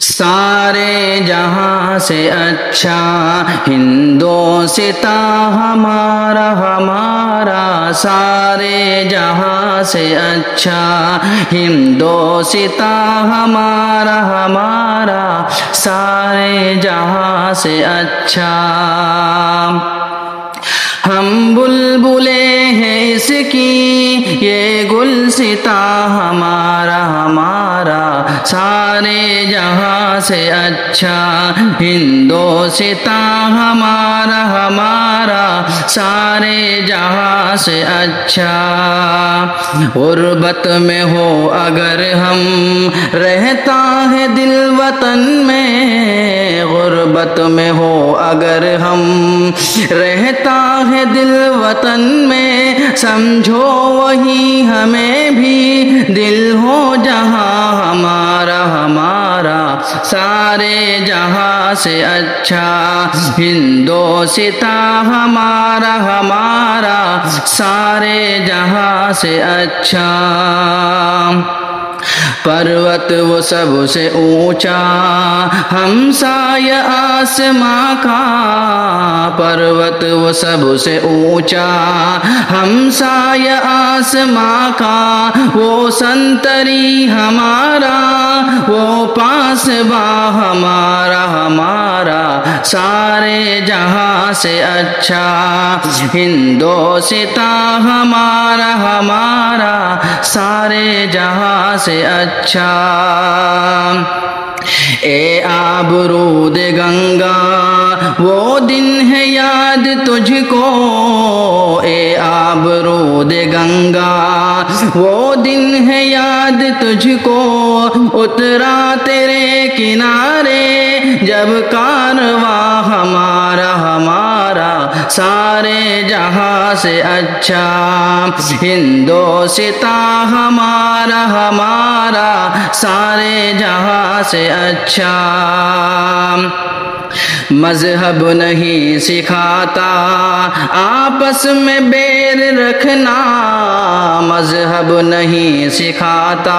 سارے جہاں سے اچھا ہندوستاں ہمارا ہمارا، سارے جہاں سے اچھا ہندوستاں ہمارا ہمارا، سارے جہاں سے اچھا۔ ہم بلبلیں ہیں اس کی یہ گلستاں ہمارا ہمارا، سارے جہاں سے اچھا ہندوستاں ہمارا ہمارا، سارے جہاں سے اچھا۔ غربت میں ہو اگر ہم رہتا ہے دل وطن میں، غربت میں ہو اگر ہم رہتا ہے دل وطن میں، سمجھو وہی ہمیں بھی دل ہو جہاں ہمارا ہمارا، سارے جہاں سے اچھا ہندوستاں ہمارا ہمارا، سارے جہاں سے اچھا۔ پروت وہ سب سے اونچا ہمسایہ آسماں کا، پروت وہ سب سے اونچا ہمسایہ آسماں کا، وہ سنتری ہمارا وہ پاسباں ہمارا ہمارا، سارے جہاں سے اچھا ہندوستاں ہمارا ہمارا، سارے جہاں سے اچھا۔ اے آبرود گنگا وہ دن ہے یاد تجھ کو، اے آبرود گنگا وہ دن ہے یاد تجھ کو، اترا تیرے کنارے جب کارواں ہمارا ہمارا، سارے جہاں سے اچھا ہندوستاں ہمارا ہمارا، سارے جہاں سے اچھا۔ مذہب نہیں سکھاتا آپس میں بیر رکھنا، مذہب نہیں سکھاتا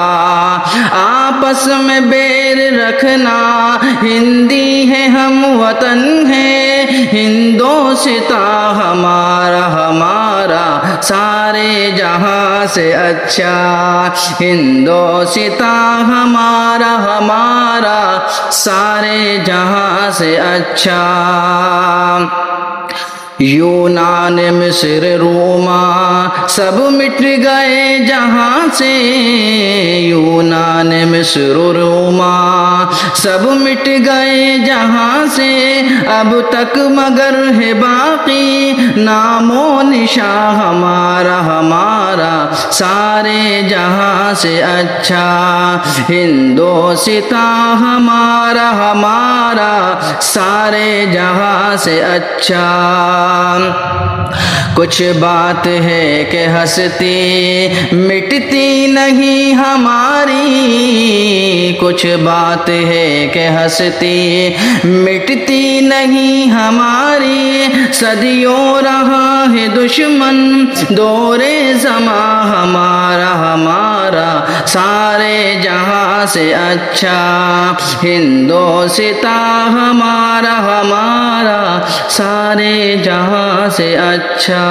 آپس میں بیر رکھنا، ہندی ہے ہم وطن ہے ہندوستاں ہمارا ہمارا، سارے جہاں سے اچھا ہندوستاں ہمارا ہمارا، سارے جہاں سے اچھا۔ یونان مصر روما سب مٹ گئے جہاں سے، یونان مصر روما سب مٹ گئے جہاں سے، اب تک مگر ہے باقی نام و نشاں ہمارا ہمارا، سارے جہاں سے اچھا ہندوستاں ہمارا ہمارا، سارے جہاں سے اچھا۔ کچھ بات ہے کہ ہستی مٹتی نہیں ہماری، کچھ بات ہے کہ ہستی مٹتی نہیں ہماری، صدیوں رہا ہے دشمن دور زماں ہمارا ہمارا، سارے جہاں سے اچھا ہندوستاں ہمارا ہمارا، سارے جہاں سے اچھا۔